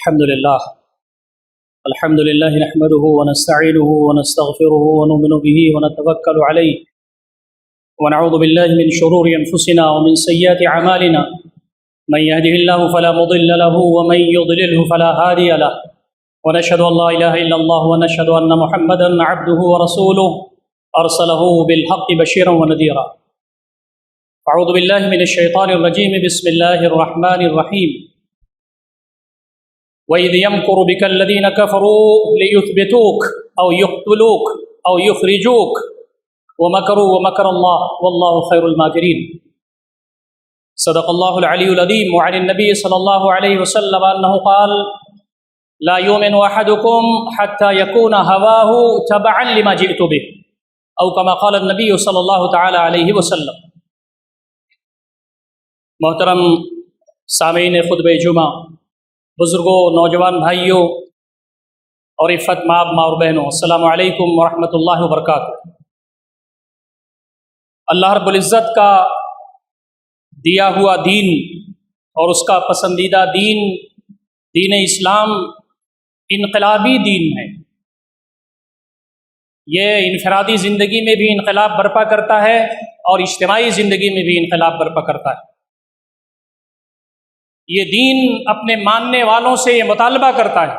الحمد لله نحمده ونستعينه ونستغفره ونؤمن به ونتوكل عليه ونعوذ بالله من شرور أنفسنا ومن سيئات أعمالنا من يهده الله فلا مضل له ومن يضلله فلا هادي له ونشهد أن لا إله إلا الله ونشهد أن محمدا عبده ورسوله أرسله بالحق بشيرا ونذيرا. أعوذ بالله من الشيطان الرجيم. بسم الله الرحمن الرحيم. وَإِذْ يَمْكُرُ بِكَ الَّذِينَ كَفَرُوا لِيُثْبِتُوكَ أَوْ يُقْتُلُوكَ أَوْ يُخْرِجُوكَ وَمَكَرُوا وَمَكَرَ اللَّهُ وَاللَّهُ خَيْرُ الْمَاكِرِينَ. صدق الله العلي العظيم. وعن النبي صلى الله عليه وسلم أنه قال: لا يؤمن أحدكم حتى يكون هواه تبعا لما جئت به أو كما قال النبي صلى الله تعالى عليه وسلم. محترم سامعین خطبہ جمعہ، بزرگوں، نوجوان بھائیوں اور عفت ماں اور بہنوں، السلام علیکم ورحمۃ اللہ وبرکاتہ. اللہ رب العزت کا دیا ہوا دین اور اس کا پسندیدہ دین، دین اسلام، انقلابی دین ہے. یہ انفرادی زندگی میں بھی انقلاب برپا کرتا ہے اور اجتماعی زندگی میں بھی انقلاب برپا کرتا ہے. یہ دین اپنے ماننے والوں سے یہ مطالبہ کرتا ہے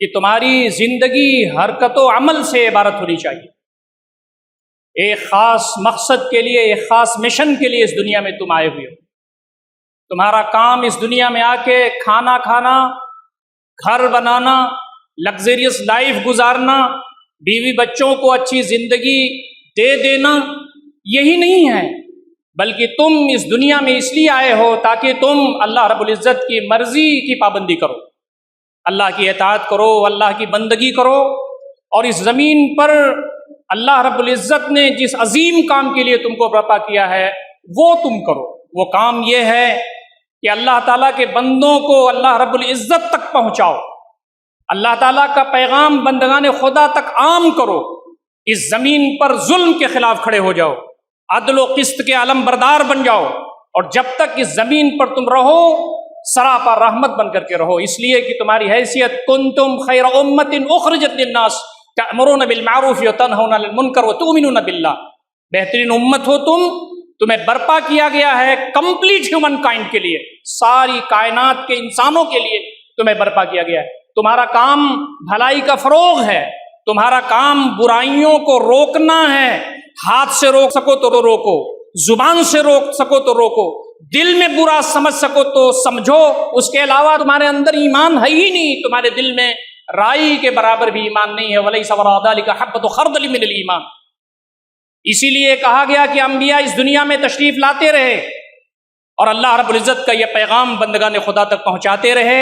کہ تمہاری زندگی حرکت و عمل سے عبارت ہونی چاہیے. ایک خاص مقصد کے لیے، ایک خاص مشن کے لیے اس دنیا میں تم آئے ہوئے ہو. تمہارا کام اس دنیا میں آ کے کھانا کھانا، گھر بنانا، لگزریس لائف گزارنا، بیوی بچوں کو اچھی زندگی دے دینا یہی نہیں ہے، بلکہ تم اس دنیا میں اس لیے آئے ہو تاکہ تم اللہ رب العزت کی مرضی کی پابندی کرو، اللہ کی اطاعت کرو، اللہ کی بندگی کرو، اور اس زمین پر اللہ رب العزت نے جس عظیم کام کے لیے تم کو برپا کیا ہے وہ تم کرو. وہ کام یہ ہے کہ اللہ تعالیٰ کے بندوں کو اللہ رب العزت تک پہنچاؤ، اللہ تعالیٰ کا پیغام بندگان خدا تک عام کرو، اس زمین پر ظلم کے خلاف کھڑے ہو جاؤ، عدل و قسط کے علم بردار بن جاؤ، اور جب تک اس زمین پر تم رہو سراپا رحمت بن کر کے رہو، اس لیے کہ تمہاری حیثیت کنتم خیر امت اخرجت للناس تأمرون بالمعروف وتنہون عن المنکر وتؤمنون باللہ. بہترین امت ہو تمہیں برپا کیا گیا ہے کمپلیٹ ہیومن کائنڈ کے لیے، ساری کائنات کے انسانوں کے لیے تمہیں برپا کیا گیا ہے. تمہارا کام بھلائی کا فروغ ہے، تمہارا کام برائیوں کو روکنا ہے. ہاتھ سے روک سکو تو روکو، زبان سے روک سکو تو روکو، دل میں برا سمجھ سکو تو سمجھو. اس کے علاوہ تمہارے اندر ایمان ہے ہی نہیں، تمہارے دل میں رائی کے برابر بھی ایمان نہیں ہے. وَلَيْسَ وَرَاءَ ذَلِكَ حَبَّةُ خَرْدَلٍ مِّنَ الْإِيمَانِ. اسی لیے کہا گیا کہ انبیاء اس دنیا میں تشریف لاتے رہے اور اللہ رب العزت کا یہ پیغام بندگان خدا تک پہنچاتے رہے.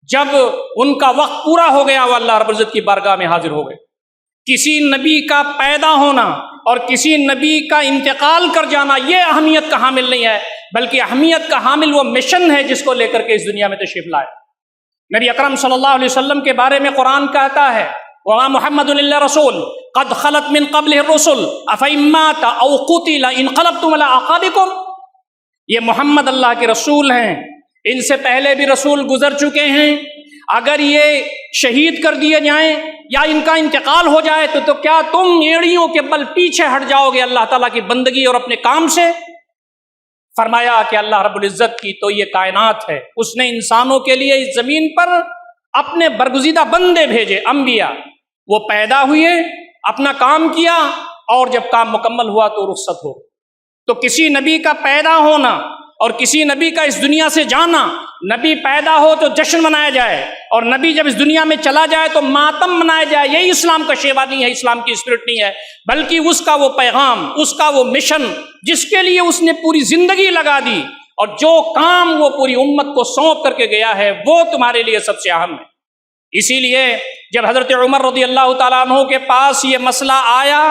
جب ان کا وقت پورا ہو گیا وہ اللہ رب العزت کی بارگاہ میں حاضر ہو گئے. کسی نبی کا پیدا ہونا اور کسی نبی کا انتقال کر جانا یہ اہمیت کا حامل نہیں ہے، بلکہ اہمیت کا حامل وہ مشن ہے جس کو لے کر کے اس دنیا میں تشریف لائے. نبی اکرم صلی اللہ علیہ وسلم کے بارے میں قرآن کہتا ہے وَمَا مُحَمَّدٌ إِلَّا رَسُولٌ قَدْ خَلَتْ مِن قَبْلِهِ الرُّسُلُ أَفَإِن مَّاتَ أَوْ قُتِلَ انقلبتم عَلَىٰ أَعْقَابِكُمْ. یہ محمد اللہ کے رسول ہیں، ان سے پہلے بھی رسول گزر چکے ہیں، اگر یہ شہید کر دیے جائیں یا ان کا انتقال ہو جائے تو کیا تم ایڑیوں کے بل پیچھے ہٹ جاؤ گے اللہ تعالیٰ کی بندگی اور اپنے کام سے؟ فرمایا کہ اللہ رب العزت کی تو یہ کائنات ہے، اس نے انسانوں کے لیے اس زمین پر اپنے برگزیدہ بندے بھیجے، انبیاء. وہ پیدا ہوئے، اپنا کام کیا، اور جب کام مکمل ہوا تو رخصت ہو. تو کسی نبی کا پیدا ہونا اور کسی نبی کا اس دنیا سے جانا، نبی پیدا ہو تو جشن منایا جائے اور نبی جب اس دنیا میں چلا جائے تو ماتم منایا جائے، یہی اسلام کا شیوا نہیں ہے، اسلام کی اسپرٹ نہیں ہے، بلکہ اس کا وہ پیغام، اس کا وہ مشن جس کے لیے اس نے پوری زندگی لگا دی اور جو کام وہ پوری امت کو سونپ کر کے گیا ہے وہ تمہارے لیے سب سے اہم ہے. اسی لیے جب حضرت عمر رضی اللہ تعالیٰ عنہ کے پاس یہ مسئلہ آیا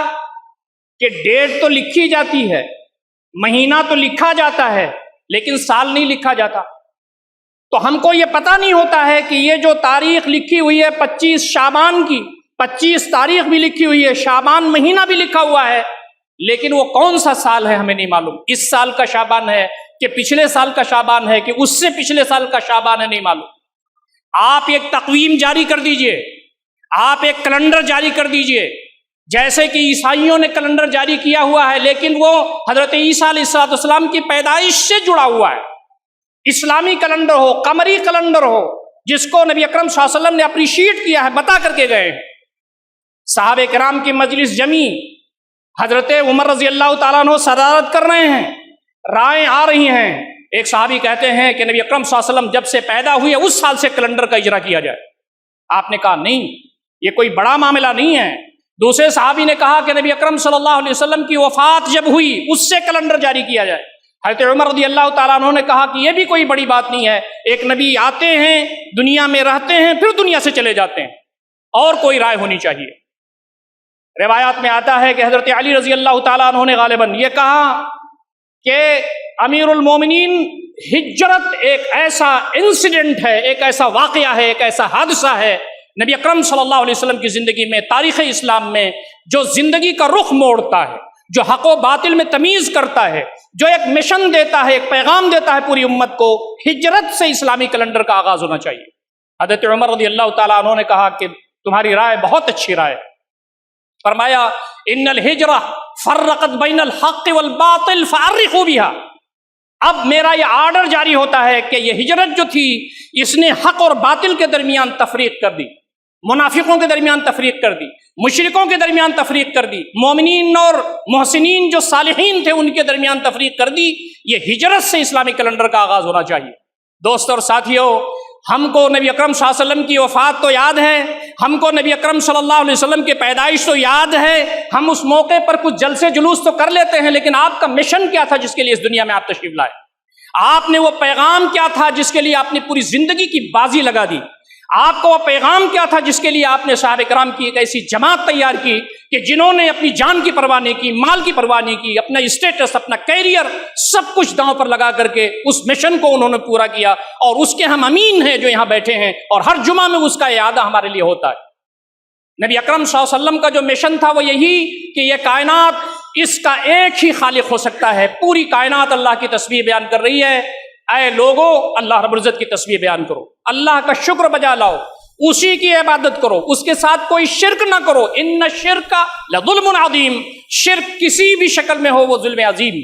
کہ ڈیٹ تو لکھی جاتی ہے، مہینہ تو لکھا جاتا ہے، لیکن سال نہیں لکھا جاتا، تو ہم کو یہ پتہ نہیں ہوتا ہے کہ یہ جو تاریخ لکھی ہوئی ہے 25 شعبان کی، 25 تاریخ بھی لکھی ہوئی ہے، شعبان مہینہ بھی لکھا ہوا ہے، لیکن وہ کون سا سال ہے ہمیں نہیں معلوم. اس سال کا شعبان ہے کہ پچھلے سال کا شعبان ہے کہ اس سے پچھلے سال کا شعبان ہے، نہیں معلوم. آپ ایک تقویم جاری کر دیجئے، آپ ایک کیلنڈر جاری کر دیجئے، جیسے کہ عیسائیوں نے کیلنڈر جاری کیا ہوا ہے، لیکن وہ حضرت عیسیٰ علیہ السلام کی پیدائش سے جڑا ہوا ہے۔ اسلامی کیلنڈر ہو، قمری کیلنڈر ہو، جس کو نبی اکرم صلی اللہ علیہ وسلم نے اپریشیٹ کیا ہے، بتا کر کے گئے ہیں۔ صحابہ کرام کی مجلس جمی، حضرت عمر رضی اللہ تعالیٰ عنہ صدارت کر رہے ہیں، رائے آ رہی ہیں۔ ایک صحابی کہتے ہیں کہ نبی اکرم صلی اللہ علیہ وسلم جب سے پیدا ہوئے اس سال سے کیلنڈر کا اجرا کیا جائے۔ آپ نے کہا نہیں، یہ کوئی بڑا معاملہ نہیں ہے۔ دوسرے صحابی نے کہا کہ نبی اکرم صلی اللہ علیہ وسلم کی وفات جب ہوئی اس سے کیلنڈر جاری کیا جائے۔ حضرت عمر رضی اللہ تعالیٰ عنہ نے کہا کہ یہ بھی کوئی بڑی بات نہیں ہے، ایک نبی آتے ہیں، دنیا میں رہتے ہیں، پھر دنیا سے چلے جاتے ہیں، اور کوئی رائے ہونی چاہیے۔ روایات میں آتا ہے کہ حضرت علی رضی اللہ تعالیٰ عنہ نے غالباً یہ کہا کہ امیر المومنین، ہجرت ایک ایسا انسیڈنٹ ہے، ایک ایسا واقعہ ہے، ایک ایسا حادثہ ہے نبی اکرم صلی اللہ علیہ وسلم کی زندگی میں، تاریخ اسلام میں، جو زندگی کا رخ موڑتا ہے، جو حق و باطل میں تمیز کرتا ہے، جو ایک مشن دیتا ہے، ایک پیغام دیتا ہے پوری امت کو۔ ہجرت سے اسلامی کیلنڈر کا آغاز ہونا چاہیے۔ حضرت عمر رضی اللہ تعالیٰ عنہ نے کہا کہ تمہاری رائے بہت اچھی رائے۔ فرمایا ان الہجرہ فرقت بین الحق والباطل فارقوا بها۔ اب میرا یہ آرڈر جاری ہوتا ہے کہ یہ ہجرت جو تھی اس نے حق اور باطل کے درمیان تفریق کر دی، منافقوں کے درمیان تفریق کر دی، مشرکوں کے درمیان تفریق کر دی، مومنین اور محسنین جو صالحین تھے ان کے درمیان تفریق کر دی۔ یہ ہجرت سے اسلامی کیلنڈر کا آغاز ہونا چاہیے۔ دوستو اور ساتھیو، ہم کو نبی اکرم صلی اللہ علیہ وسلم کی وفات تو یاد ہے، ہم کو نبی اکرم صلی اللہ علیہ وسلم کی پیدائش تو یاد ہے، ہم اس موقع پر کچھ جلسے جلوس تو کر لیتے ہیں، لیکن آپ کا مشن کیا تھا جس کے لیے اس دنیا میں آپ تشریف لائے؟ آپ نے وہ پیغام کیا تھا جس کے لیے آپ نے پوری زندگی کی بازی لگا دی؟ آپ کو وہ پیغام کیا تھا جس کے لیے آپ نے صحابہ کرام کی ایک ایسی جماعت تیار کی کہ جنہوں نے اپنی جان کی پرواہ نہیں کی، مال کی پرواہ نہیں کی، اپنا اسٹیٹس، اپنا کیریئر، سب کچھ داؤں پر لگا کر کے اس مشن کو انہوں نے پورا کیا، اور اس کے ہم امین ہیں جو یہاں بیٹھے ہیں، اور ہر جمعہ میں اس کا اعادہ ہمارے لیے ہوتا ہے۔ نبی اکرم صلی اللہ علیہ وسلم کا جو مشن تھا وہ یہی کہ یہ کائنات، اس کا ایک ہی خالق ہو سکتا ہے، پوری کائنات اللہ کی تسبیح بیان کر رہی ہے، اے لوگو اللہ رب العزت کی تسبیح بیان کرو، اللہ کا شکر بجا لاؤ، اسی کی عبادت کرو، اس کے ساتھ کوئی شرک نہ کرو، ان الشرک لظلم عظیم، شرک کسی بھی شکل میں ہو وہ ظلم عظیم۔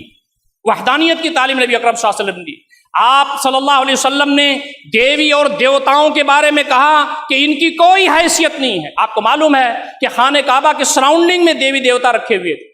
وحدانیت کی تعلیم نبی اکرم صلی اللہ علیہ وسلم دی۔ آپ صلی اللہ علیہ وسلم نے دیوی اور دیوتاؤں کے بارے میں کہا کہ ان کی کوئی حیثیت نہیں ہے۔ آپ کو معلوم ہے کہ خانہ کعبہ کے سراؤنڈنگ میں دیوی دیوتا رکھے ہوئے تھے،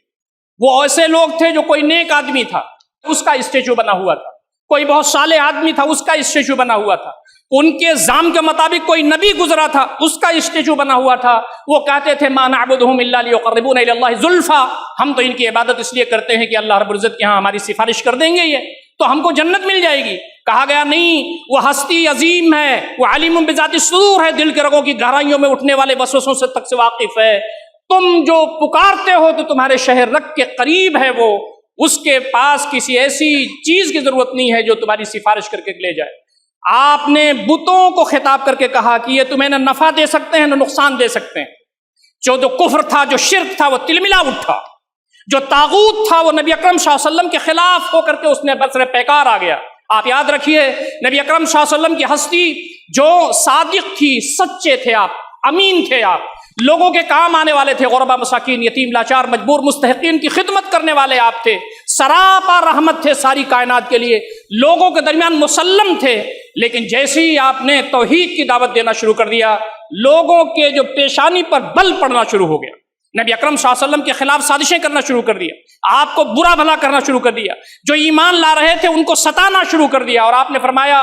وہ ایسے لوگ تھے جو کوئی نیک آدمی تھا اس کا اسٹیچو بنا ہوا تھا، کوئی بہت صالح آدمی تھا اس کا اسٹیچو بنا ہوا تھا، ان کے زعم کے مطابق کوئی نبی گزرا تھا اس کا اسٹیچو بنا ہوا تھا۔ وہ کہتے تھے ما نعبدہم الا لیقربونا الی اللہ زلفا، ہم تو ان کی عبادت اس لیے کرتے ہیں کہ اللہ رب العزت کے ہاں ہماری سفارش کر دیں گے یہ تو ہم کو جنت مل جائے گی۔ کہا گیا نہیں، وہ ہستی عظیم ہے، وہ علیم بذات الصدور ہے، دل کے رگوں کی گہرائیوں میں اٹھنے والے وسوسوں سے تک سے واقف ہے۔ تم جو پکارتے ہو تو تمہارے شہر رگ کے قریب ہے، وہ اس کے پاس کسی ایسی چیز کی ضرورت نہیں ہے جو تمہاری سفارش کر کے لے جائے۔ آپ نے بتوں کو خطاب کر کے کہا کہ یہ تمہیں نہ نفع دے سکتے ہیں نہ نقصان دے سکتے ہیں۔ جو کفر تھا، جو شرک تھا، وہ تلملا اٹھا، جو طاغوت تھا وہ نبی اکرم صلی اللہ علیہ وسلم کے خلاف ہو کر کے اس نے برسر پیکار آ گیا۔ آپ یاد رکھیے نبی اکرم صلی اللہ علیہ وسلم کی ہستی جو صادق تھی، سچے تھے آپ، امین تھے آپ، لوگوں کے کام آنے والے تھے، غربا مساکین، یتیم، لاچار، مجبور، مستحقین کی خدمت کرنے والے آپ تھے، سراپا رحمت تھے ساری کائنات کے لیے، لوگوں کے درمیان مسلم تھے۔ لیکن جیسے ہی آپ نے توحید کی دعوت دینا شروع کر دیا، لوگوں کے جو پیشانی پر بل پڑنا شروع ہو گیا، نبی اکرم صلی اللہ علیہ وسلم کے خلاف سازشیں کرنا شروع کر دیا، آپ کو برا بھلا کرنا شروع کر دیا، جو ایمان لا رہے تھے ان کو ستانا شروع کر دیا، اور آپ نے فرمایا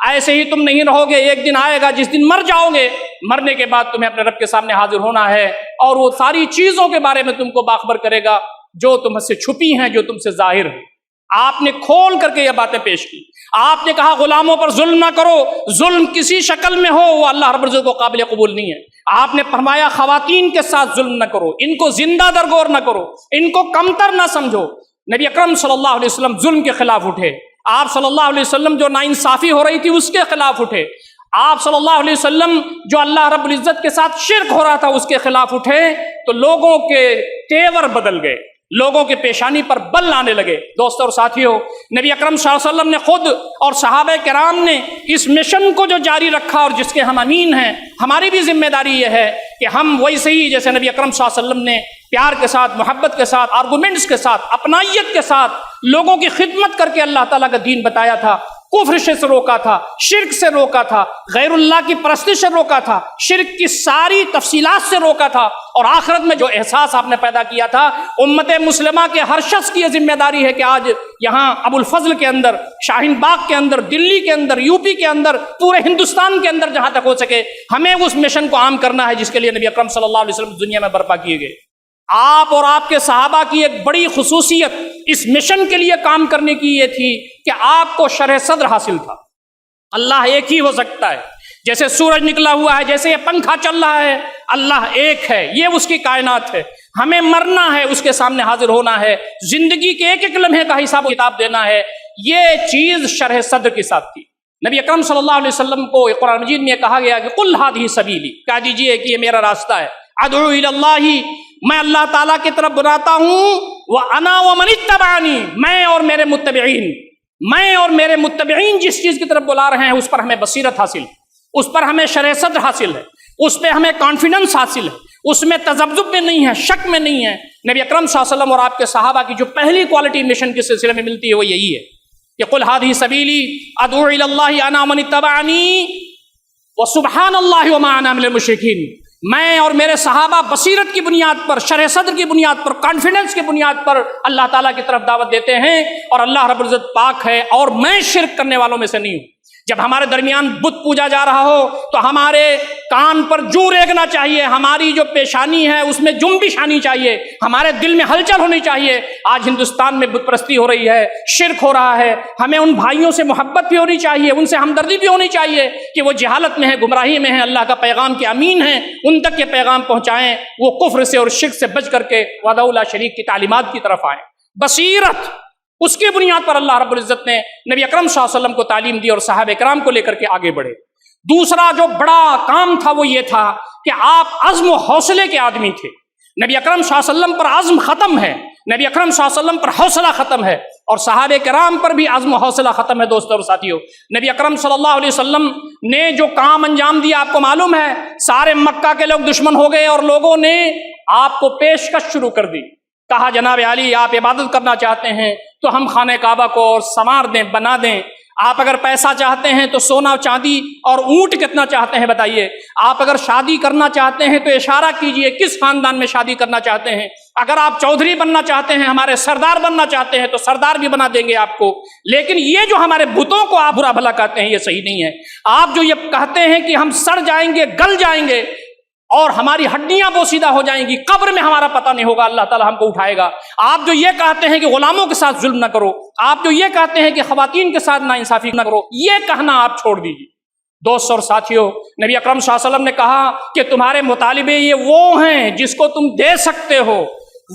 ایسے ہی تم نہیں رہو گے، ایک دن آئے گا جس دن مر جاؤ گے، مرنے کے بعد تمہیں اپنے رب کے سامنے حاضر ہونا ہے، اور وہ ساری چیزوں کے بارے میں تم کو باخبر کرے گا جو تم سے چھپی ہیں، جو تم سے ظاہر ہیں۔ آپ نے کھول کر کے یہ باتیں پیش کی۔ آپ نے کہا غلاموں پر ظلم نہ کرو، ظلم کسی شکل میں ہو وہ اللہ رب العزت کو قابل قبول نہیں ہے۔ آپ نے فرمایا خواتین کے ساتھ ظلم نہ کرو، ان کو زندہ درگور نہ کرو، ان کو کمتر نہ سمجھو۔ نبی اکرم صلی اللہ علیہ وسلم ظلم کے خلاف اٹھے، آپ صلی اللہ علیہ وسلم جو ناانصافی ہو رہی تھی اس کے خلاف اٹھے، آپ صلی اللہ علیہ وسلم جو اللہ رب العزت کے ساتھ شرک ہو رہا تھا اس کے خلاف اٹھے، تو لوگوں کے تیور بدل گئے، لوگوں کی پیشانی پر بل لانے لگے۔ دوستوں اور ساتھیوں، نبی اکرم صلی اللہ علیہ وسلم نے خود اور صحابہ کرام نے اس مشن کو جو جاری رکھا اور جس کے ہم امین ہیں، ہماری بھی ذمہ داری یہ ہے کہ ہم ویسے ہی جیسے نبی اکرم صلی اللہ علیہ وسلم نے پیار کے ساتھ، محبت کے ساتھ، آرگومنٹس کے ساتھ، اپنائیت کے ساتھ لوگوں کی خدمت کر کے اللہ تعالیٰ کا دین بتایا تھا، کفر سے روکا تھا، شرک سے روکا تھا، غیر اللہ کی پرستی سے روکا تھا، شرک کی ساری تفصیلات سے روکا تھا، اور آخرت میں جو احساس آپ نے پیدا کیا تھا، امت مسلمہ کے ہر شخص کی یہ ذمہ داری ہے کہ آج یہاں ابو الفضل کے اندر، شاہین باغ کے اندر، دلی کے اندر، یو پی کے اندر، پورے ہندوستان کے اندر جہاں تک ہو سکے ہمیں اس مشن کو عام کرنا ہے جس کے لیے نبی اکرم صلی اللہ علیہ وسلم دنیا میں برپا کیے گئے۔ آپ اور آپ کے صحابہ کی ایک بڑی خصوصیت اس مشن کے لیے کام کرنے کی یہ تھی کہ آپ کو شرح صدر حاصل تھا۔ اللہ ایک ہی ہو سکتا ہے، جیسے سورج نکلا ہوا ہے، جیسے یہ پنکھا چل رہا ہے، اللہ ایک ہے، یہ اس کی کائنات ہے۔ ہمیں مرنا ہے، اس کے سامنے حاضر ہونا ہے، زندگی کے ایک ایک لمحے کا حساب و کتاب دینا ہے، یہ چیز شرح صدر کے ساتھ تھی۔ نبی اکرم صلی اللہ علیہ وسلم کو قرآن مجید میں کہا گیا کہ قل ھذہ سبیلی، کہہ دیجئے کہ یہ میرا راستہ ہے، ادعو الی اللہ، میں اللہ تعالیٰ کی طرف بلاتا ہوں، وَأَنَا وَمَنِ اتَّبَعَنِی، میں اور میرے متبعین جس چیز کی طرف بلا رہے ہیں اس پر ہمیں بصیرت حاصل ہے، اس پر ہمیں شرح صدر حاصل ہے، اس پہ ہمیں کانفیڈنس حاصل ہے، اس میں تذبذب میں نہیں ہے، شک میں نہیں ہے۔ نبی اکرم صلی اللہ علیہ وسلم اور آپ کے صحابہ کی جو پہلی کوالٹی مشن کے سلسلے میں ملتی ہے وہ یہی ہے کہ قل ھذہ سبیلی ادعو الی اللہ انا ومن اتبعنی وسبحان اللہ وما انا من المشرکین، میں اور میرے صحابہ بصیرت کی بنیاد پر، شرح صدر کی بنیاد پر، کانفیڈنس کی بنیاد پر اللہ تعالیٰ کی طرف دعوت دیتے ہیں، اور اللہ رب العزت پاک ہے اور میں شرک کرنے والوں میں سے نہیں ہوں۔ جب ہمارے درمیان بت پوجا جا رہا ہو تو ہمارے کان پر جو ریگنا چاہیے، ہماری جو پیشانی ہے اس میں جنبش آنی چاہیے، ہمارے دل میں ہلچل ہونی چاہیے۔ آج ہندوستان میں بت پرستی ہو رہی ہے، شرک ہو رہا ہے، ہمیں ان بھائیوں سے محبت بھی ہونی چاہیے، ان سے ہمدردی بھی ہونی چاہیے کہ وہ جہالت میں ہیں، گمراہی میں ہیں، اللہ کا پیغام کے امین ہیں، ان تک یہ پیغام پہنچائیں، وہ کفر سے اور شرک سے بچ کر کے وحدہ لا شریک کی تعلیمات کی طرف آئیں۔ بصیرت، اس کی بنیاد پر اللہ رب العزت نے نبی اکرم صلی اللہ علیہ وسلم کو تعلیم دی اور صحابہ کرام کو لے کر کے آگے بڑھے۔ دوسرا جو بڑا کام تھا وہ یہ تھا کہ آپ عزم و حوصلے کے آدمی تھے۔ نبی اکرم صلی اللہ علیہ وسلم پر عزم ختم ہے، نبی اکرم صلی اللہ علیہ وسلم پر حوصلہ ختم ہے، اور صحابہ کرام پر بھی عزم و حوصلہ ختم ہے۔ دوستوں اور ساتھیوں، نبی اکرم صلی اللہ علیہ وسلم نے جو کام انجام دیا آپ کو معلوم ہے، سارے مکہ کے لوگ دشمن ہو گئے اور لوگوں نے آپ کو پیشکش شروع کر دی۔ کہا جناب علی آپ عبادت کرنا چاہتے ہیں تو ہم خانہ کعبہ کو اور سنوار دیں، بنا دیں، آپ اگر پیسہ چاہتے ہیں تو سونا چاندی اور اونٹ کتنا چاہتے ہیں بتائیے، آپ اگر شادی کرنا چاہتے ہیں تو اشارہ کیجئے کس خاندان میں شادی کرنا چاہتے ہیں، اگر آپ چودھری بننا چاہتے ہیں، ہمارے سردار بننا چاہتے ہیں تو سردار بھی بنا دیں گے آپ کو۔ لیکن یہ جو ہمارے بتوں کو آپ برا بھلا کہتے ہیں یہ صحیح نہیں ہے۔ آپ جو یہ کہتے ہیں کہ ہم سڑ جائیں گے، گل جائیں گے اور ہماری ہڈیاں بوسیدہ ہو جائیں گی، قبر میں ہمارا پتہ نہیں ہوگا، اللہ تعالیٰ ہم کو اٹھائے گا۔ آپ جو یہ کہتے ہیں کہ غلاموں کے ساتھ ظلم نہ کرو، آپ جو یہ کہتے ہیں کہ خواتین کے ساتھ ناانصافی نہ کرو، یہ کہنا آپ چھوڑ دیجیے۔ دوستوں اور ساتھیوں، نبی اکرم صلی اللہ علیہ وسلم نے کہا کہ تمہارے مطالبے یہ وہ ہیں جس کو تم دے سکتے ہو،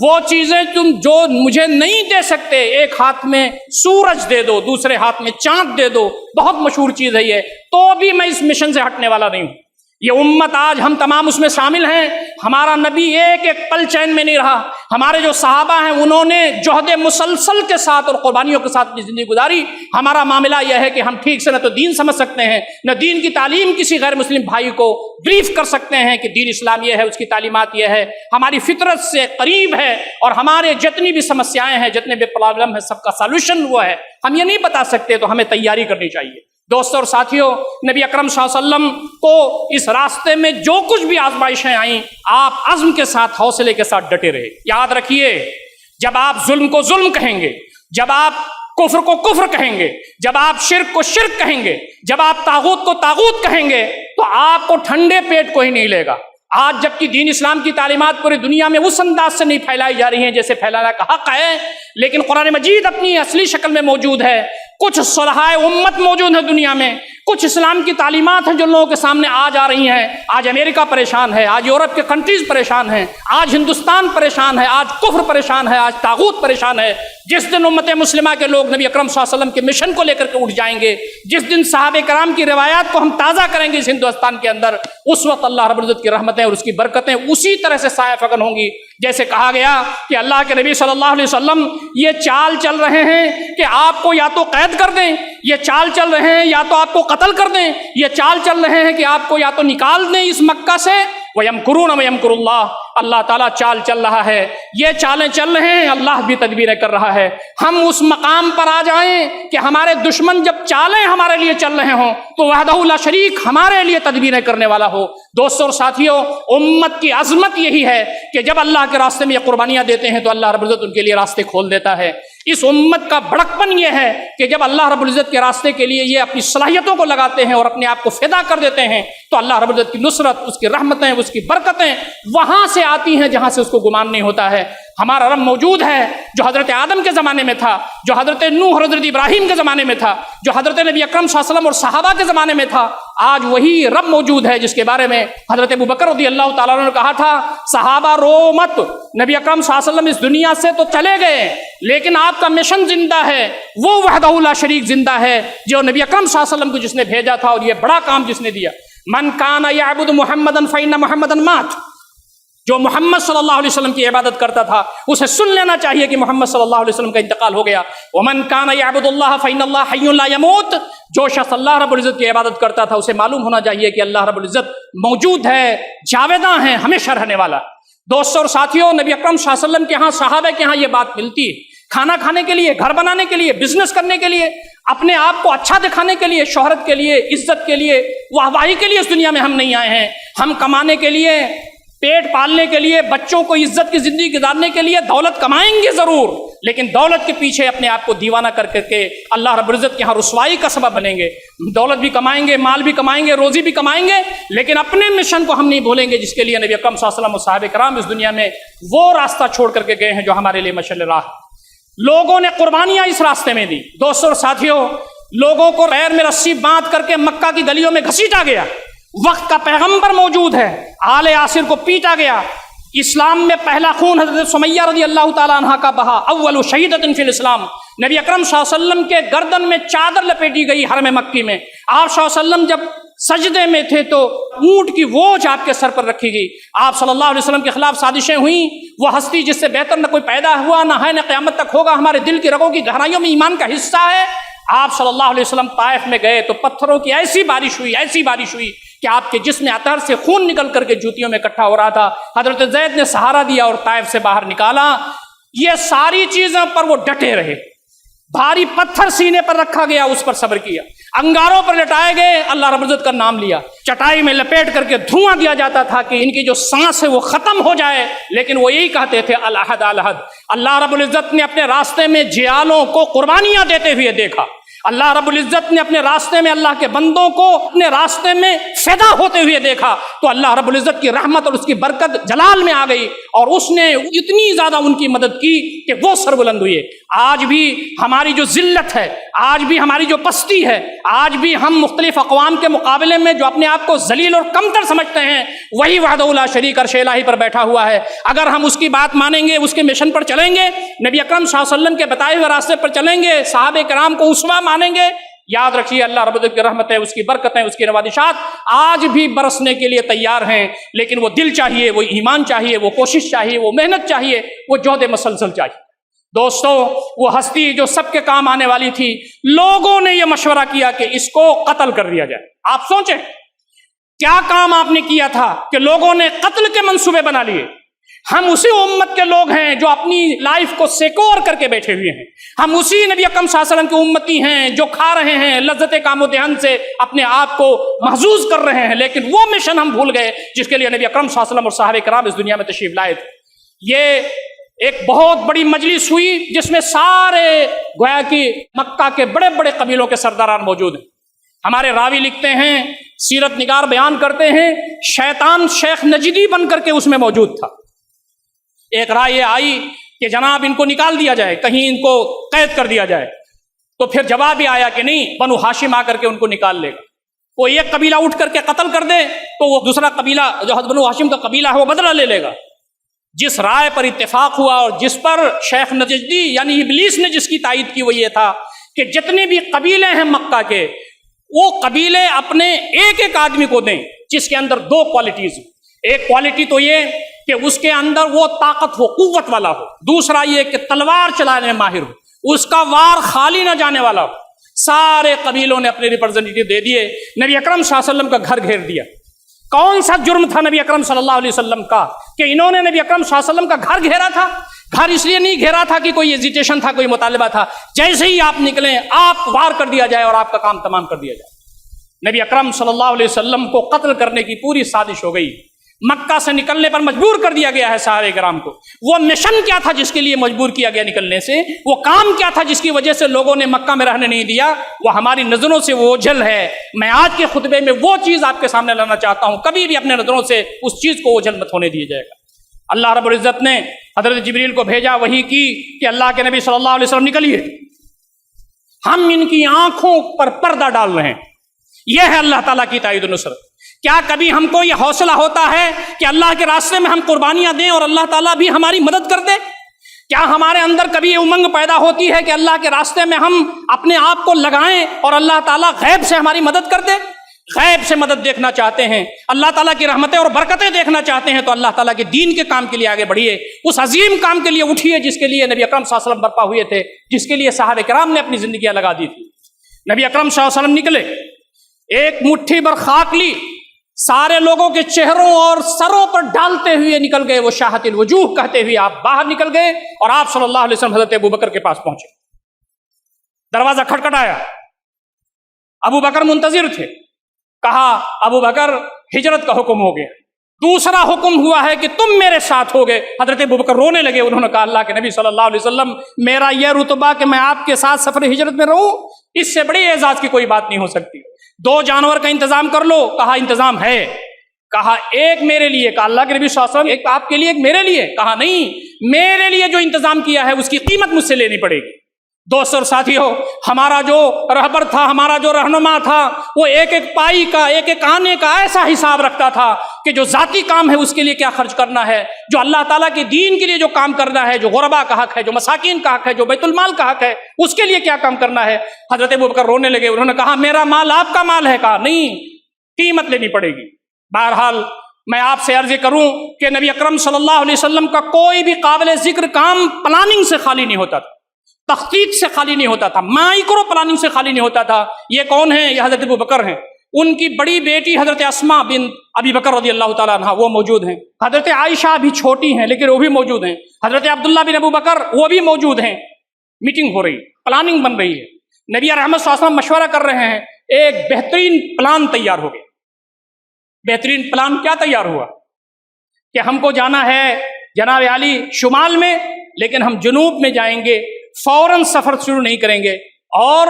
وہ چیزیں تم جو مجھے نہیں دے سکتے، ایک ہاتھ میں سورج دے دو، دوسرے ہاتھ میں چاند دے دو، بہت مشہور چیز ہے یہ، تو بھی میں اس مشن سے ہٹنے والا نہیں ہوں۔ یہ امت آج ہم تمام اس میں شامل ہیں، ہمارا نبی ایک ایک پل چین میں نہیں رہا، ہمارے جو صحابہ ہیں انہوں نے جہد مسلسل کے ساتھ اور قربانیوں کے ساتھ اپنی زندگی گزاری۔ ہمارا معاملہ یہ ہے کہ ہم ٹھیک سے نہ تو دین سمجھ سکتے ہیں، نہ دین کی تعلیم کسی غیر مسلم بھائی کو بریف کر سکتے ہیں کہ دین اسلام یہ ہے، اس کی تعلیمات یہ ہے، ہماری فطرت سے قریب ہے، اور ہمارے جتنی بھی سمسیاں ہیں، جتنے بھی پرابلم ہیں، سب کا سالوشن وہ ہے، ہم یہ نہیں بتا سکتے، تو ہمیں تیاری کرنی چاہیے۔ دوستوں اور ساتھیوں، نبی اکرم صلی اللہ علیہ وسلم کو اس راستے میں جو کچھ بھی آزمائشیں آئیں، آپ عزم کے ساتھ، حوصلے کے ساتھ ڈٹے رہے۔ یاد رکھیے، جب آپ ظلم کو ظلم کہیں گے، جب آپ کفر کو کفر کہیں گے، جب آپ شرک کو شرک کہیں گے، جب آپ طاغوت کو طاغوت کہیں گے، تو آپ کو ٹھنڈے پیٹ کوئی نہیں لے گا۔ آج جبکہ دین اسلام کی تعلیمات پوری دنیا میں اس انداز سے نہیں پھیلائی جا رہی ہیں جیسے پھیلانا کا حق ہے، لیکن قرآن مجید اپنی اصلی شکل میں موجود ہے، کچھ صلحائے امت موجود ہیں دنیا میں، کچھ اسلام کی تعلیمات ہیں جو لوگوں کے سامنے آج آ رہی ہیں. آج امریکہ پریشان ہے، آج یورپ کے کنٹریز پریشان ہیں، آج ہندوستان پریشان ہے، آج کفر پریشان ہے، آج طاغوت پریشان ہے. جس دن امت مسلمہ کے لوگ نبی اکرم صلی اللہ علیہ وسلم کے مشن کو لے کر کے اٹھ جائیں گے، جس دن صحابہ کرام کی روایات کو ہم تازہ کریں گے اس ہندوستان کے اندر، اس وقت اللہ رب العزت کی رحمتیں اور اس کی برکتیں اسی طرح سے سایہ فکن ہوں گی جیسے کہا گیا کہ اللہ کے نبی صلی اللہ علیہ وسلم یہ چال چل رہے ہیں کہ آپ کو یا تو قید کر دیں، یہ چال چل رہے ہیں یا تو آپ کو قتل کر دیں، یہ چال چل رہے ہیں کہ آپ کو یا تو نکال دیں اس مکہ سے. وَيَمْكُرُونَ وَيَمْكُرُ اللَّهُ، اللہ تعالیٰ چال چل رہا ہے، یہ چالیں چل رہے ہیں، اللہ بھی تدبیریں کر رہا ہے. ہم اس مقام پر آ جائیں کہ ہمارے دشمن جب چالیں ہمارے لیے چل رہے ہوں تو وحدہ لا شریک ہمارے لیے تدبیریں کرنے والا ہو. دوستوں اور ساتھیوں، امت کی عظمت یہی ہے کہ جب اللہ کے راستے میں یہ قربانیاں دیتے ہیں تو اللہ رب العزت ان کے لیے راستے کھول دیتا ہے. اس امت کا بڑکپن یہ ہے کہ جب اللہ رب العزت کے راستے کے لیے یہ اپنی صلاحیتوں کو لگاتے ہیں اور اپنے آپ کو فدا کر دیتے ہیں تو اللہ رب العزت کی نصرت، اس کی رحمتیں، اس کی برکتیں وہاں سے آتی ہیں جہاں سے اس کو گمان نہیں ہوتا ہے. ہمارا رب موجود ہے جو حضرت آدم کے زمانے میں تھا، جو حضرت نوح، حضرت ابراہیم کے زمانے میں تھا، جو حضرت نبی اکرم صلی اللہ علیہ وسلم اور صحابہ کے زمانے میں تھا. آج وہی رب موجود ہے جس کے بارے میں حضرت ابوبکر رضی اللہ تعالیٰ عنہ نے کہا تھا، صحابہ رو مت، نبی اکرم صلی اللہ علیہ وسلم اس دنیا سے تو چلے گئے لیکن آپ کا مشن زندہ ہے، وہ وحدہ لا شریک زندہ ہے جو نبی اکرم صلی اللہ علیہ وسلم کو جس نے بھیجا تھا اور یہ بڑا کام جس نے دیا. من کان یعبد محمدا فإن محمدا مات، جو محمد صلی اللہ علیہ وسلم کی عبادت کرتا تھا اسے سن لینا چاہیے کہ محمد صلی اللہ علیہ وسلم کا انتقال ہو گیا. ومن کان یعبد اللہ فإن اللہ حی لا یموت، جو شخص اللہ رب العزت کی عبادت کرتا تھا اسے معلوم ہونا چاہیے کہ اللہ رب العزت موجود ہے، جاویداں ہے، ہمیشہ رہنے والا. دوستوں اور ساتھیوں، نبی اکرم صلی اللہ علیہ وسلم کے ہاں، صحابہ کے ہاں یہ بات ملتی ہے. کھانا کھانے کے لیے، گھر بنانے کے لیے، بزنس کرنے کے لیے، اپنے آپ کو اچھا دکھانے کے لیے، شہرت کے لیے، عزت کے لیے، واہواہی کے لیے اس دنیا میں ہم نہیں آئے ہیں. ہم کمانے کے لیے، پیٹ پالنے کے لیے، بچوں کو عزت کی زندگی گزارنے کے لیے دولت کمائیں گے ضرور، لیکن دولت کے پیچھے اپنے آپ کو دیوانہ کر کے اللہ رب العزت کے ہاں رسوائی کا سبب بنیں گے. دولت بھی کمائیں گے، مال بھی کمائیں گے، روزی بھی کمائیں گے، لیکن اپنے مشن کو ہم نہیں بھولیں گے جس کے لیے نبی اکرم صلی اللہ علیہ وسلم اور صحابہ کرام اس دنیا میں وہ راستہ چھوڑ کر کے گئے ہیں جو ہمارے لیے مشعل راہ. لوگوں نے قربانیاں اس راستے میں دی. دوستوں اور ساتھیوں، لوگوں کو پیر میں رسی باندھ کر کے مکہ کی گلیوں میں گھسیٹا گیا. وقت کا پیغمبر موجود ہے، آل یاسر کو پیٹا گیا. اسلام میں پہلا خون حضرت سمیہ رضی اللہ تعالیٰ عنہ کا بہا، اول شہیدۃ فی الاسلام. نبی اکرم صلی اللہ علیہ وسلم کے گردن میں چادر لپیٹی گئی حرم مکی میں. آپ صلی اللہ علیہ وسلم جب سجدے میں تھے تو اونٹ کی ووچ آپ کے سر پر رکھی گئی. آپ صلی اللہ علیہ وسلم کے خلاف سازشیں ہوئیں. وہ ہستی جس سے بہتر نہ کوئی پیدا ہوا، نہ ہے، نہ قیامت تک ہوگا، ہمارے دل کی رگوں کی گہرائیوں میں ایمان کا حصہ ہے. آپ صلی اللہ علیہ وسلم طائف میں گئے تو پتھروں کی ایسی بارش ہوئی کہ آپ کے جسم اطہر سے خون نکل کر کے جوتیوں میں اکٹھا ہو رہا تھا. حضرت زید نے سہارا دیا اور طائف سے باہر نکالا. یہ ساری چیزوں پر وہ ڈٹے رہے. بھاری پتھر سینے پر رکھا گیا، اس پر صبر کیا. انگاروں پر لٹائے گئے، اللہ رب العزت کا نام لیا. چٹائی میں لپیٹ کر کے دھواں دیا جاتا تھا کہ ان کی جو سانس ہے وہ ختم ہو جائے، لیکن وہ یہی کہتے تھے الاحد الاحد. اللہ رب العزت نے اپنے راستے میں جیالوں کو قربانیاں دیتے ہوئے دیکھا. اللہ رب العزت نے اپنے راستے میں اللہ کے بندوں کو اپنے راستے میں فدا ہوتے ہوئے دیکھا تو اللہ رب العزت کی رحمت اور اس کی برکت جلال میں آ گئی اور اس نے اتنی زیادہ ان کی مدد کی کہ وہ سر بلند ہوئے. آج بھی ہماری جو ذلت ہے، آج بھی ہماری جو پستی ہے، آج بھی ہم مختلف اقوام کے مقابلے میں جو اپنے آپ کو ذلیل اور کمتر سمجھتے ہیں، وہی وحدہ لا شریک عرش الہی پر بیٹھا ہوا ہے. اگر ہم اس کی بات مانیں گے، اس کے مشن پر چلیں گے، نبی اکرم صلی اللہ علیہ وسلم کے بتائے ہوئے راستے پر چلیں گے، صحابہ کرام کو اسوہ مانیں گے، یاد رکھیے اللہ رب العزت کی رحمتیں، اس کی برکتیں، اس کی نوازشات آج بھی برسنے کے لیے تیار ہیں. لیکن وہ دل چاہیے، وہ ایمان چاہیے، وہ کوشش چاہیے، وہ محنت چاہیے، وہ جہد مسلسل چاہیے. دوستو، وہ ہستی جو سب کے کام آنے والی تھی، لوگوں نے یہ مشورہ کیا کہ اس کو قتل کر دیا جائے. آپ سوچیں کیا کام آپ نے کیا تھا کہ لوگوں نے قتل کے منصوبے بنا لیے. ہم اسی امت کے لوگ ہیں جو اپنی لائف کو سیکور کر کے بیٹھے ہوئے ہیں. ہم اسی نبی اکرم صلی اللہ علیہ وسلم کی امتی ہیں جو کھا رہے ہیں لذت کام و دہن سے، اپنے آپ کو محظوظ کر رہے ہیں، لیکن وہ مشن ہم بھول گئے جس کے لیے نبی اکرم صلی اللہ علیہ وسلم اور صحابہ کرام اس دنیا میں تشریف لائے تھے. یہ ایک بہت بڑی مجلس ہوئی جس میں سارے گویا کہ مکہ کے بڑے بڑے قبیلوں کے سرداران موجود ہیں. ہمارے راوی لکھتے ہیں، سیرت نگار بیان کرتے ہیں، شیطان شیخ نجدی بن کر کے اس میں موجود تھا. ایک رائے یہ آئی کہ جناب ان کو نکال دیا جائے، کہیں ان کو قید کر دیا جائے. تو پھر جواب یہ آیا کہ نہیں، بنو ہاشم آ کر کے ان کو نکال لے گا. کوئی ایک قبیلہ اٹھ کر کے قتل کر دے تو وہ دوسرا قبیلہ جو حضرت بنو ہاشم کا قبیلہ ہے وہ بدلہ لے لے گا۔ جس رائے پر اتفاق ہوا اور جس پر شیخ نجدی یعنی ابلیس نے جس کی تائید کی وہ یہ تھا کہ جتنے بھی قبیلے ہیں مکہ کے وہ قبیلے اپنے ایک ایک آدمی کو دیں جس کے اندر دو کوالٹیز ہوں۔ ایک کوالٹی تو یہ کہ اس کے اندر وہ طاقت ہو، قوت والا ہو، دوسرا یہ کہ تلوار چلانے میں ماہر ہو، اس کا وار خالی نہ جانے والا ہو۔ سارے قبیلوں نے اپنے ریپرزنٹیٹیو دے دیے، نبی اکرم صلی اللہ علیہ وسلم کا گھر گھیر دیا۔ کون سا جرم تھا نبی اکرم صلی اللہ علیہ وسلم کا کہ انہوں نے نبی اکرم صلی اللہ علیہ وسلم کا گھر گھیرا تھا؟ گھر اس لیے نہیں گھیرا تھا کہ کوئی ایجیٹیشن تھا، کوئی مطالبہ تھا، جیسے ہی آپ نکلیں آپ وار کر دیا جائے اور آپ کا کام تمام کر دیا جائے۔ نبی اکرم صلی اللہ علیہ وسلم کو قتل کرنے کی پوری سازش ہو گئی، مکہ سے نکلنے پر مجبور کر دیا گیا ہے صحابہ کرام کو۔ وہ مشن کیا تھا جس کے لیے مجبور کیا گیا نکلنے سے؟ وہ کام کیا تھا جس کی وجہ سے لوگوں نے مکہ میں رہنے نہیں دیا؟ وہ ہماری نظروں سے وہ اوجھل ہے۔ میں آج کے خطبے میں وہ چیز آپ کے سامنے لانا چاہتا ہوں، کبھی بھی اپنے نظروں سے اس چیز کو اوجھل مت ہونے دیا جائے گا۔ اللہ رب العزت نے حضرت جبریل کو بھیجا، وحی کی کہ اللہ کے نبی صلی اللہ علیہ وسلم نکلیے، ہم ان کی آنکھوں پر پردہ ڈال رہے ہیں۔ یہ ہے اللہ تعالیٰ کی تائید و نصرت۔ کیا کبھی ہم کو یہ حوصلہ ہوتا ہے کہ اللہ کے راستے میں ہم قربانیاں دیں اور اللہ تعالیٰ بھی ہماری مدد کر دے؟ کیا ہمارے اندر کبھی یہ امنگ پیدا ہوتی ہے کہ اللہ کے راستے میں ہم اپنے آپ کو لگائیں اور اللہ تعالیٰ غیب سے ہماری مدد کر دے؟ غیب سے مدد دیکھنا چاہتے ہیں، اللہ تعالیٰ کی رحمتیں اور برکتیں دیکھنا چاہتے ہیں تو اللہ تعالیٰ کے دین کے کام کے لیے آگے بڑھیے، اس عظیم کام کے لیے اٹھیے جس کے لیے نبی اکرم صلی اللہ علیہ وسلم برپا ہوئے تھے، جس کے لیے صحابہ کرام نے اپنی زندگیاں لگا دی تھی۔ نبی اکرم صلی اللہ علیہ وسلم نکلے، ایک مٹھی بھر خاک لی، سارے لوگوں کے چہروں اور سروں پر ڈالتے ہوئے نکل گئے، وہ شاہت الوجوہ کہتے ہوئے آپ باہر نکل گئے اور آپ صلی اللہ علیہ وسلم حضرت ابوبکر کے پاس پہنچے۔ دروازہ کھٹکھٹایا، ابو بکر منتظر تھے، کہا ابو بکر ہجرت کا حکم ہو گیا، دوسرا حکم ہوا ہے کہ تم میرے ساتھ ہوگے۔ حضرت ابوبکر رونے لگے، انہوں نے کہا اللہ کے نبی صلی اللہ علیہ وسلم میرا یہ رتبہ کہ میں آپ کے ساتھ سفر ہجرت میں رہوں، اس سے بڑی اعزاز کی کوئی بات نہیں ہو سکتی، 2 جانور کا انتظام کر لو۔ کہا انتظام ہے، کہا ایک میرے لیے، کہا اللہ کے نبی صلی اللہ علیہ وسلم ایک آپ کے لیے ایک میرے لیے، کہا نہیں، میرے لیے جو انتظام کیا ہے اس کی قیمت مجھ سے لینی پڑے گی۔ دوست اور ساتھیو، ہمارا جو رہبر تھا، ہمارا جو رہنما تھا، وہ ایک ایک پائی کا، ایک ایک آنے کا ایسا حساب رکھتا تھا کہ جو ذاتی کام ہے اس کے لیے کیا خرچ کرنا ہے، جو اللہ تعالیٰ کے دین کے لیے جو کام کرنا ہے، جو غربا کا حق ہے، جو مساکین کا حق ہے، جو بیت المال کا حق ہے، اس کے لیے کیا کام کرنا ہے۔ حضرت ابوبکر رونے لگے، انہوں نے کہا میرا مال آپ کا مال ہے، کہا نہیں، قیمت لینی پڑے گی۔ بہرحال میں آپ سے عرض کروں کہ نبی اکرم صلی اللہ علیہ وسلم کا کوئی بھی قابل ذکر کام پلاننگ سے خالی نہیں ہوتا تھا، تخطیط سے خالی نہیں ہوتا تھا، مائکرو پلاننگ سے خالی نہیں ہوتا تھا۔ یہ کون ہیں؟ یہ حضرت ابوبکر ہیں، ان کی بڑی بیٹی حضرت اسماء بن ابی بکر رضی اللہ تعالیٰ عنہ وہ موجود ہیں، حضرت عائشہ بھی چھوٹی ہیں لیکن وہ بھی موجود ہیں، حضرت عبداللہ بن ابو بکر وہ بھی موجود ہیں۔ میٹنگ ہو رہی، پلاننگ بن رہی ہے، نبی رحمت صلی اللہ علیہ وسلم مشورہ کر رہے ہیں، ایک بہترین پلان تیار ہو گیا۔ بہترین پلان کیا تیار ہوا کہ ہم کو جانا ہے جناب علی شمال میں، لیکن ہم جنوب میں جائیں گے، فوراً سفر شروع نہیں کریں گے، اور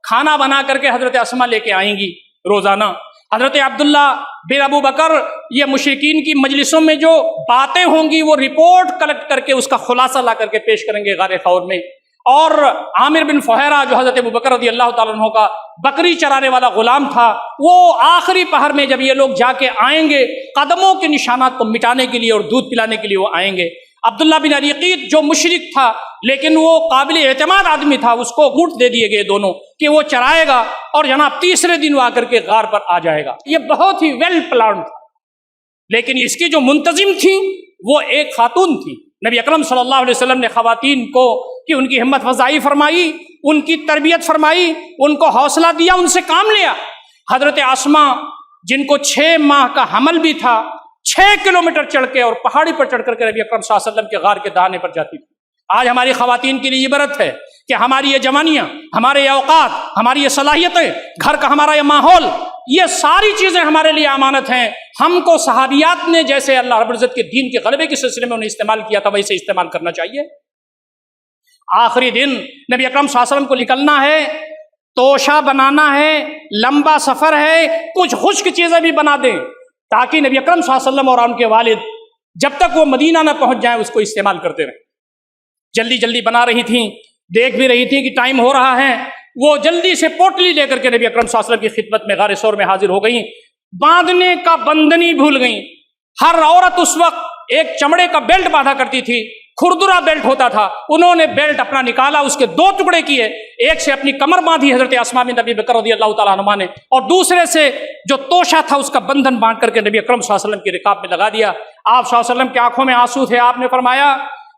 کھانا بنا کر کے حضرت اسماء لے کے آئیں گی روزانہ۔ حضرت عبداللہ بن ابو بکر یہ مشرکین کی مجلسوں میں جو باتیں ہوں گی وہ رپورٹ کلیکٹ کر کے اس کا خلاصہ لا کر کے پیش کریں گے غار خور میں، اور عامر بن فہیرہ جو حضرت ابو بکر رضی اللہ تعالیٰ عنہ کا بکری چرانے والا غلام تھا، وہ آخری پہر میں جب یہ لوگ جا کے آئیں گے قدموں کے نشانات کو مٹانے کے لیے اور دودھ پلانے کے لیے وہ آئیں گے۔ عبداللہ بن عریقیت جو مشرک تھا لیکن وہ قابل اعتماد آدمی تھا، اس کو اونٹ دے دیے گئے دونوں کہ وہ چرائے گا، اور جناب تیسرے دن وہ آ کر کے غار پر آ جائے گا۔ یہ بہت ہی ویل پلان تھا، لیکن اس کی جو منتظم تھی وہ ایک خاتون تھی۔ نبی اکرم صلی اللہ علیہ وسلم نے خواتین کو کہ ان کی ہمت افزائی فرمائی، ان کی تربیت فرمائی، ان کو حوصلہ دیا، ان سے کام لیا۔ حضرت اسماء جن کو 6 ماہ کا حمل بھی تھا، 6 کلومیٹر چڑھ کے اور پہاڑی پر چڑھ کر کے نبی اکرم صلی اللہ علیہ وسلم کے غار کے دہانے پر جاتی تھی۔ آج ہماری خواتین کے لیے عبرت ہے کہ ہماری یہ جوانیاں، ہمارے یہ اوقات، ہماری یہ صلاحیتیں، گھر کا ہمارا یہ ماحول، یہ ساری چیزیں ہمارے لیے امانت ہیں۔ ہم کو صحابیات نے جیسے اللہ رب العزت کے دین کے غلبے کے سلسلے میں انہیں استعمال کیا تھا، ویسے استعمال کرنا چاہیے۔ آخری دن نبی اکرم صلی اللہ علیہ وسلم کو نکلنا ہے، توشہ بنانا ہے، لمبا سفر ہے، کچھ خشک چیزیں بھی بنا دیں تاکہ نبی اکرم صلی اللہ علیہ وسلم اور ان کے والد جب تک وہ مدینہ نہ پہنچ جائیں اس کو استعمال کرتے رہیں۔ جلدی جلدی بنا رہی تھیں، دیکھ بھی رہی تھی کہ ٹائم ہو رہا ہے، وہ جلدی سے پوٹلی لے کر کے نبی اکرم صلی اللہ علیہ وسلم کی خدمت میں غار ثور میں حاضر ہو گئیں، باندھنے کا بندنی بھول گئیں۔ ہر عورت اس وقت ایک چمڑے کا بیلٹ باندھا کرتی تھی، کھردرا بیلٹ ہوتا تھا، انہوں نے بیلٹ اپنا نکالا، اس کے دو ٹکڑے کیے، ایک سے اپنی کمر باندھی حضرت اسماء بنت ابی بکر رضی اللہ تعالیٰ عنہ نے، اور دوسرے سے جو توشہ تھا اس کا بندھن باندھ کر کے نبی اکرم صلی اللہ علیہ وسلم کی رکاب میں لگا دیا۔ آپ صلی اللہ علیہ وسلم کی آنکھوں میں آنسو تھے، آپ نے فرمایا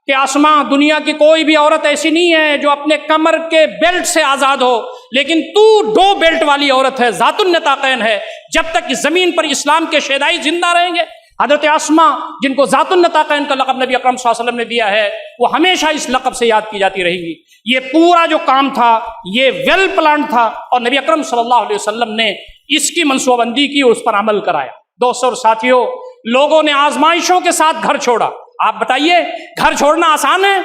کہ اسماء، دنیا کی کوئی بھی عورت ایسی نہیں ہے جو اپنے کمر کے بیلٹ سے آزاد ہو، لیکن تو دو بیلٹ والی عورت ہے، ذات النطاقین ہے۔ جب تک اس زمین پر اسلام کے شیدائی زندہ رہیں گے، حضرت اسماء جن کو ذات النطاقین کا لقب نبی اکرم صلی اللہ علیہ وسلم نے دیا ہے، وہ ہمیشہ اس لقب سے یاد کی جاتی رہیں گی۔ یہ پورا جو کام تھا یہ ویل پلان تھا، اور نبی اکرم صلی اللہ علیہ وسلم نے اس کی منصوبہ بندی کی اور اس پر عمل کرایا۔ دوستوں اور ساتھیوں، لوگوں نے آزمائشوں کے ساتھ گھر چھوڑا۔ آپ بتائیے، گھر چھوڑنا آسان ہے؟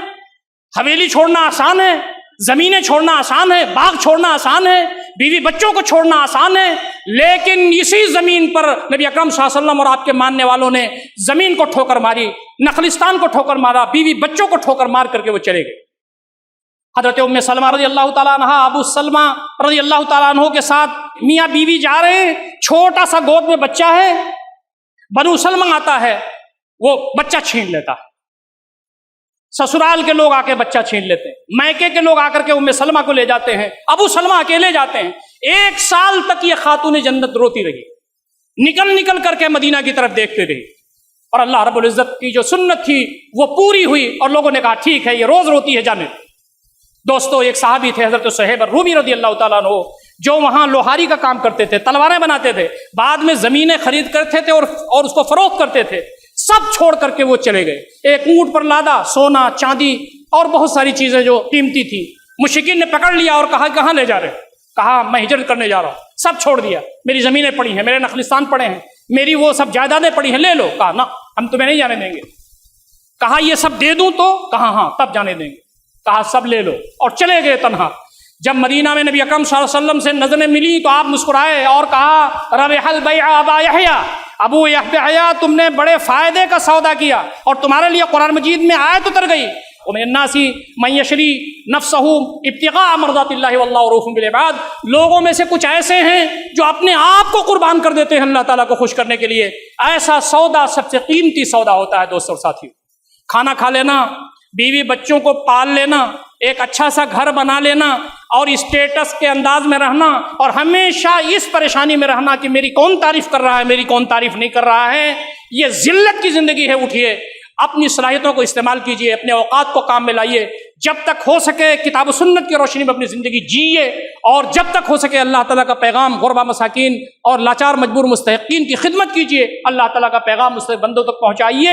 حویلی چھوڑنا آسان ہے؟ زمینیں چھوڑنا آسان ہے؟ باغ چھوڑنا آسان ہے؟ بیوی بچوں کو چھوڑنا آسان ہے؟ لیکن اسی زمین پر نبی اکرم صلی اللہ علیہ وسلم اور آپ کے ماننے والوں نے زمین کو ٹھوکر ماری، نخلستان کو ٹھوکر مارا، بیوی بچوں کو ٹھوکر مار کر کے وہ چلے گئے۔ حضرت ام سلمہ رضی اللہ تعالیٰ عنہ، ابو سلمہ رضی اللہ تعالیٰ عنہ کے ساتھ میاں بیوی جا رہے ہیں، چھوٹا سا گود میں بچہ ہے، بنو سلمہ آتا ہے، وہ بچہ چھین لیتا ہے۔ سسرال کے لوگ آ کے بچہ چھین لیتے ہیں، میکے کے لوگ آ کر کے ام سلمہ کو لے جاتے ہیں، ابو سلمہ اکیلے جاتے ہیں۔ 1 سال تک یہ خاتون جنت روتی رہی، نکل نکل کر کے مدینہ کی طرف دیکھتے رہی، اور اللہ رب العزت کی جو سنت تھی وہ پوری ہوئی، اور لوگوں نے کہا ٹھیک ہے، یہ روز روتی ہے، جانے۔ دوستو، ایک صحابی تھے حضرت صہیب الرومی رضی اللہ تعالیٰ عنہ، جو وہاں لوہاری کا کام کرتے تھے، تلواریں بناتے تھے، بعد میں زمینیں خرید کرتے تھے اور اس کو فروخت کرتے تھے۔ سب چھوڑ کر کے وہ چلے گئے، ایک اونٹ پر لادا سونا چاندی اور بہت ساری چیزیں جو قیمتی تھی۔ مشرکین نے پکڑ لیا اور کہا کہاں لے جا رہے؟ کہا میں ہجرت کرنے جا رہا ہوں، سب چھوڑ دیا، میری زمینیں پڑی ہیں، میرے نخلستان پڑے ہیں، میری وہ سب جائیدادیں پڑی ہیں، لے لو۔ کہا نہ، ہم تمہیں نہیں جانے دیں گے۔ کہا یہ سب دے دوں تو؟ کہا ہاں، تب جانے دیں گے۔ کہا سب لے لو، اور چلے گئے تنہا۔ جب مدینہ میں نبی اکرم صلی اللہ علیہ وسلم سے نظریں ملی تو آپ مسکرائے اور کہا ربح البیع ابا یحییٰ، ابو یحییٰ تم نے بڑے فائدے کا سودا کیا، اور تمہارے لیے قرآن مجید میں آیت اتر گئی، ومن الناس من یشری نفسہ ابتغاء مرضات اللہ واللہ رؤوف بالعباد۔ لوگوں میں سے کچھ ایسے ہیں جو اپنے آپ کو قربان کر دیتے ہیں اللہ تعالیٰ کو خوش کرنے کے لیے۔ ایسا سودا سب سے قیمتی سودا ہوتا ہے دوستوں اور ساتھیوں۔ کھانا کھا لینا، بیوی بچوں کو پال لینا، ایک اچھا سا گھر بنا لینا، اور اسٹیٹس کے انداز میں رہنا، اور ہمیشہ اس پریشانی میں رہنا کہ میری کون تعریف کر رہا ہے، میری کون تعریف نہیں کر رہا ہے، یہ ذلت کی زندگی ہے۔ اٹھیے، اپنی صلاحیتوں کو استعمال کیجئے، اپنے اوقات کو کام میں لائیے، جب تک ہو سکے کتاب و سنت کی روشنی میں اپنی زندگی جیئے، اور جب تک ہو سکے اللہ تعالیٰ کا پیغام غربا مساکین اور لاچار مجبور مستحقین کی خدمت کیجئے، اللہ تعالیٰ کا پیغام اس بندوں تک پہنچائیے،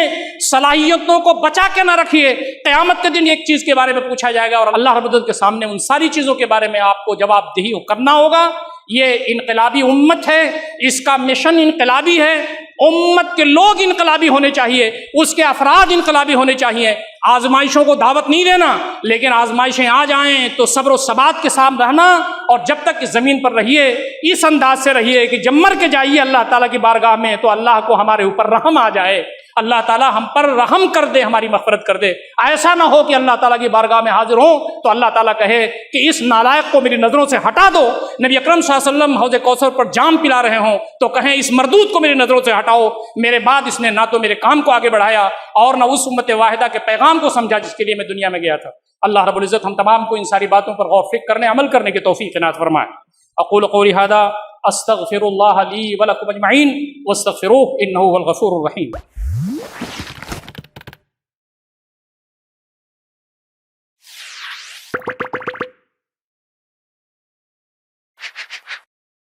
صلاحیتوں کو بچا کے نہ رکھیے۔ قیامت کے دن ایک چیز کے بارے میں پوچھا جائے گا، اور اللہ رب العزت کے سامنے ان ساری چیزوں کے بارے میں آپ کو جواب دہی کرنا ہوگا۔ یہ انقلابی امت ہے، اس کا مشن انقلابی ہے، امت کے لوگ انقلابی ہونے چاہیے، اس کے افراد انقلابی ہونے چاہیے۔ آزمائشوں کو دعوت نہیں دینا، لیکن آزمائشیں آ جائیں تو صبر و ثبات کے ساتھ رہنا، اور جب تک اس زمین پر رہیے اس انداز سے رہیے کہ جب مر کے جائیے اللہ تعالیٰ کی بارگاہ میں تو اللہ کو ہمارے اوپر رحم آ جائے، اللہ تعالیٰ ہم پر رحم کر دے، ہماری مغفرت کر دے۔ ایسا نہ ہو کہ اللہ تعالیٰ کی بارگاہ میں حاضر ہوں تو اللہ تعالیٰ کہے کہ اس نالائق کو میری نظروں سے ہٹا دو۔ نبی اکرم صلی اللہ علیہ وسلم حوض کوثر پر جام پلا رہے ہوں تو کہیں اس مردود کو میری نظروں سے ہٹاؤ، میرے بعد اس نے نہ تو میرے کام کو آگے بڑھایا اور نہ اس امت واحدہ کے پیغام کو سمجھا جس کے لیے میں دنیا میں گیا تھا۔ اللہ رب العزت ہم تمام کو ان ساری باتوں پر غور فکر کرنے، عمل کرنے کی توفیق عنایت فرمائے۔ اقول قولی ھذا استغفر اللہ لی ولکم اجمعین واستغفروہ انہ هو الغفور الرحیم۔